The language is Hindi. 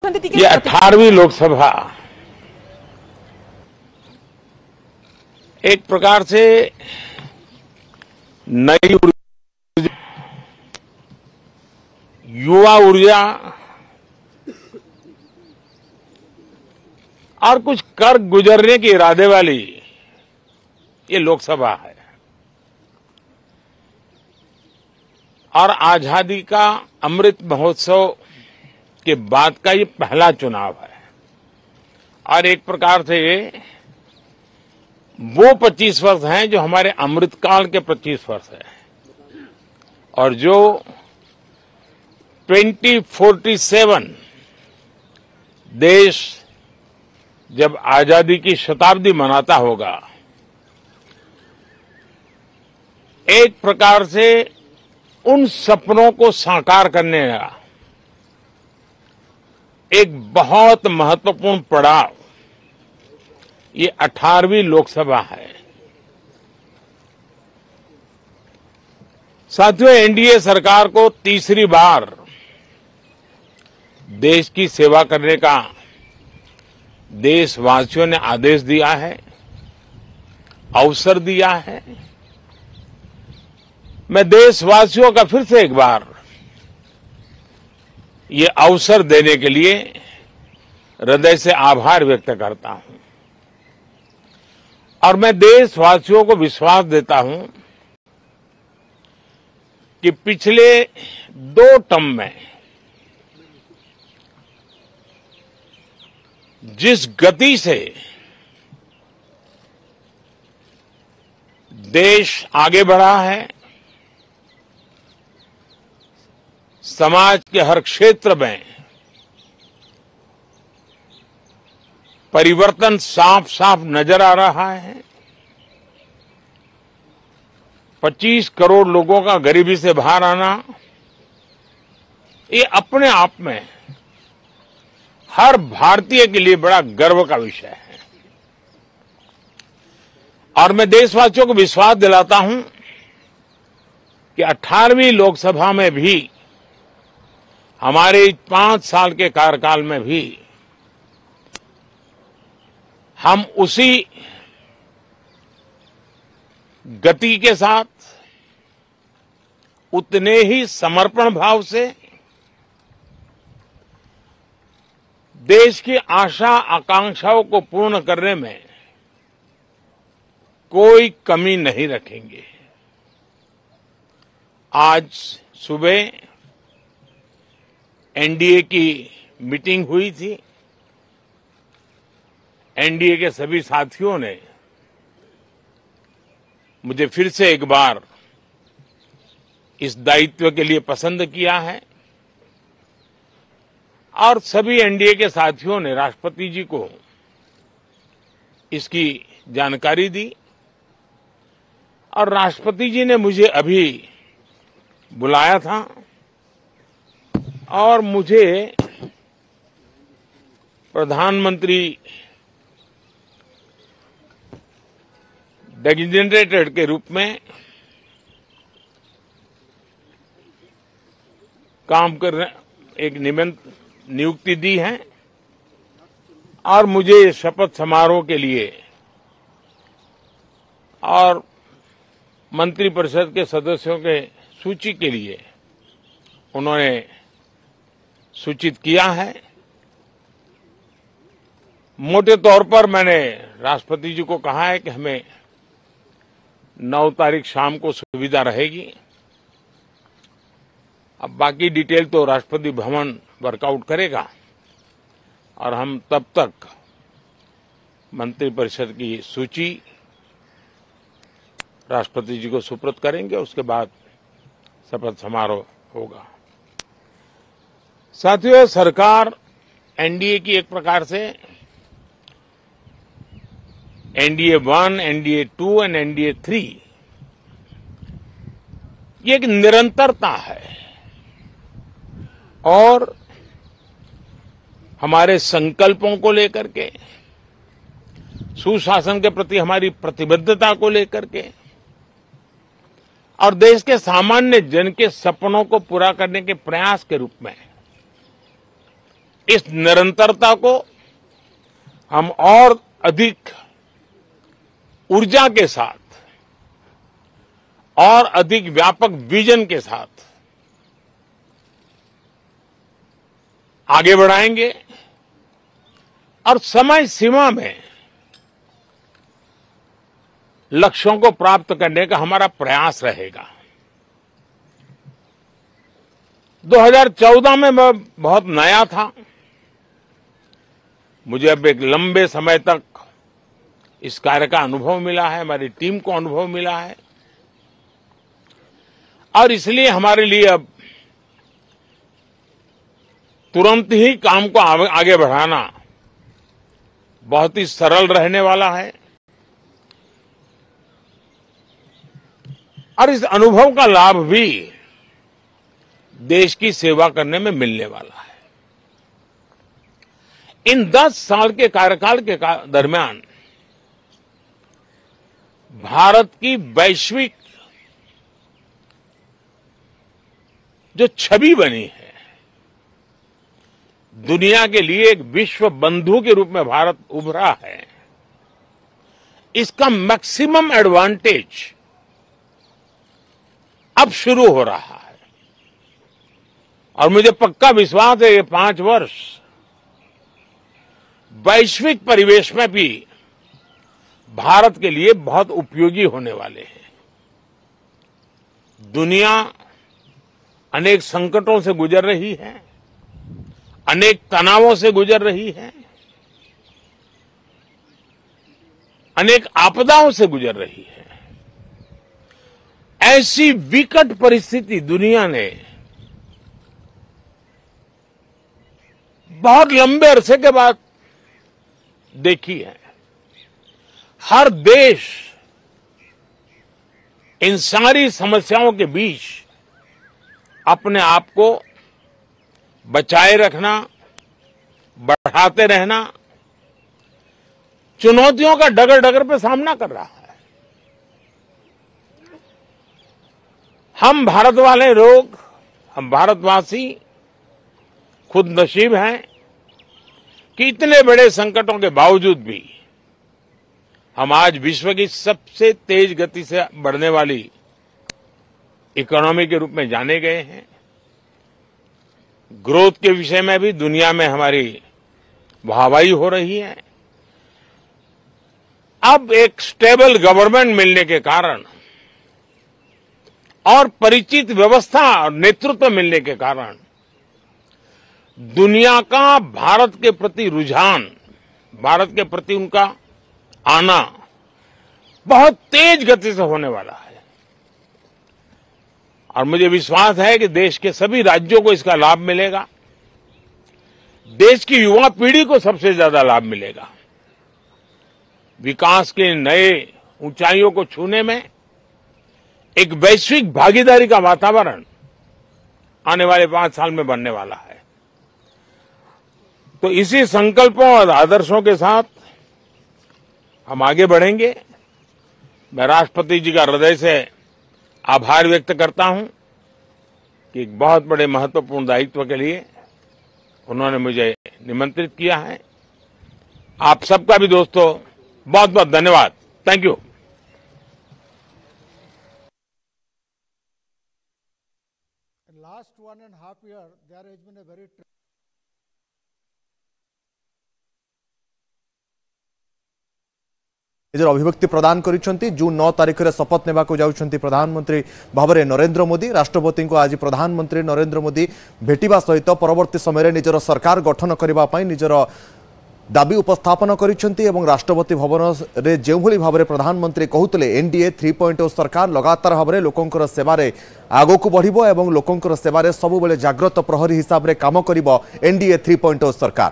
संस्कृति ये 18वीं लोकसभा एक प्रकार से नई ऊर्जा, युवा ऊर्जा और कुछ कर गुजरने के इरादे वाली ये लोकसभा है और आजादी का अमृत महोत्सव के बाद का ये पहला चुनाव है और एक प्रकार से वो 25 वर्ष हैं जो हमारे अमृतकाल के 25 वर्ष है और जो 2047 देश जब आजादी की शताब्दी मनाता होगा, एक प्रकार से उन सपनों को साकार करने का एक बहुत महत्वपूर्ण पड़ाव ये 18वीं लोकसभा है। साथियों, एनडीए सरकार को तीसरी बार देश की सेवा करने का देशवासियों ने आदेश दिया है, अवसर दिया है। मैं देशवासियों का फिर से एक बार ये अवसर देने के लिए हृदय से आभार व्यक्त करता हूं और मैं देशवासियों को विश्वास देता हूं कि पिछले 2 टर्म में जिस गति से देश आगे बढ़ा है, समाज के हर क्षेत्र में परिवर्तन साफ साफ नजर आ रहा है। 25 करोड़ लोगों का गरीबी से बाहर आना ये अपने आप में हर भारतीय के लिए बड़ा गर्व का विषय है और मैं देशवासियों को विश्वास दिलाता हूं कि 18वीं लोकसभा में भी हमारे 5 साल के कार्यकाल में भी हम उसी गति के साथ उतने ही समर्पण भाव से देश की आशा आकांक्षाओं को पूर्ण करने में कोई कमी नहीं रखेंगे। आज सुबह एनडीए की मीटिंग हुई थी। एनडीए के सभी साथियों ने मुझे फिर से एक बार इस दायित्व के लिए पसंद किया है और सभी एनडीए के साथियों ने राष्ट्रपति जी को इसकी जानकारी दी और राष्ट्रपति जी ने मुझे अभी बुलाया था और मुझे प्रधानमंत्री डेजिग्नेटेड के रूप में काम करने एक नियुक्ति दी है और मुझे शपथ समारोह के लिए और मंत्रिपरिषद के सदस्यों के सूची के लिए उन्होंने सूचित किया है। मोटे तौर पर मैंने राष्ट्रपति जी को कहा है कि हमें 9 तारीख शाम को सुविधा रहेगी। अब बाकी डिटेल तो राष्ट्रपति भवन वर्कआउट करेगा और हम तब तक मंत्रिपरिषद की सूची राष्ट्रपति जी को सुपुर्द करेंगे। उसके बाद शपथ समारोह होगा। साथियों, सरकार एनडीए की एक प्रकार से एनडीए 1, एनडीए 2 और एनडीए 3 ये एक निरंतरता है और हमारे संकल्पों को लेकर के, सुशासन के प्रति हमारी प्रतिबद्धता को लेकर के और देश के सामान्य जन के सपनों को पूरा करने के प्रयास के रूप में इस निरंतरता को हम और अधिक ऊर्जा के साथ और अधिक व्यापक विजन के साथ आगे बढ़ाएंगे और समय सीमा में लक्ष्यों को प्राप्त करने का हमारा प्रयास रहेगा। 2014 में मैं बहुत नया था। मुझे अब एक लंबे समय तक इस कार्य का अनुभव मिला है, हमारी टीम को अनुभव मिला है और इसलिए हमारे लिए अब तुरंत ही काम को आगे बढ़ाना बहुत ही सरल रहने वाला है और इस अनुभव का लाभ भी देश की सेवा करने में मिलने वाला है। इन 10 साल के कार्यकाल के दरमियान भारत की वैश्विक जो छवि बनी है, दुनिया के लिए एक विश्व बंधु के रूप में भारत उभरा है, इसका मैक्सिमम एडवांटेज अब शुरू हो रहा है और मुझे पक्का विश्वास है ये 5 वर्ष वैश्विक परिवेश में भी भारत के लिए बहुत उपयोगी होने वाले हैं। दुनिया अनेक संकटों से गुजर रही है, अनेक तनावों से गुजर रही है, अनेक आपदाओं से गुजर रही है। ऐसी विकट परिस्थिति दुनिया ने बहुत लंबे अरसे के बाद देखी है। हर देश इन सारी समस्याओं के बीच अपने आप को बचाए रखना, बढ़ाते रहना, चुनौतियों का डगर डगर पे सामना कर रहा है। हम भारत वाले लोग, हम भारतवासी खुद नसीब हैं कि इतने बड़े संकटों के बावजूद भी हम आज विश्व की सबसे तेज गति से बढ़ने वाली इकोनॉमी के रूप में जाने गए हैं। ग्रोथ के विषय में भी दुनिया में हमारी वाहवाही हो रही है। अब एक स्टेबल गवर्नमेंट मिलने के कारण और परिचित व्यवस्था और नेतृत्व मिलने के कारण दुनिया का भारत के प्रति रुझान, भारत के प्रति उनका आना बहुत तेज गति से होने वाला है और मुझे विश्वास है कि देश के सभी राज्यों को इसका लाभ मिलेगा। देश की युवा पीढ़ी को सबसे ज्यादा लाभ मिलेगा। विकास के नए ऊंचाइयों को छूने में एक वैश्विक भागीदारी का वातावरण आने वाले 5 साल में बनने वाला है। तो इसी संकल्पों और आदर्शों के साथ हम आगे बढ़ेंगे। मैं राष्ट्रपति जी का हृदय से आभार व्यक्त करता हूं कि एक बहुत बड़े महत्वपूर्ण दायित्व के लिए उन्होंने मुझे निमंत्रित किया है। आप सबका भी दोस्तों बहुत बहुत धन्यवाद। Thank you. Last 1.5 years, there has been a very निजर अभिव्यक्ति प्रदान करिसेंती। जून 9 तारिख में शपथ नेबा को जाउछंती प्रधानमंत्री भावरे नरेंद्र मोदी। राष्ट्रपति को आज प्रधानमंत्री नरेंद्र मोदी भेटिबा सहित परवर्ती समय निजर सरकार गठन करबा पई निजर दाबी उपस्थापन करिसेंती एवं राष्ट्रपति भवन रे जेउभली भावरे प्रधानमंत्री कहउतले एनडीए 3.0 सरकार लगातार भावरे लोकंकर सेवारे आगो को बढ़िबो एवं लोकंकर सेवारे सबुबेले जाग्रत प्रहरी हिसाब रे काम करिबो एनडीए 3.0 सरकार।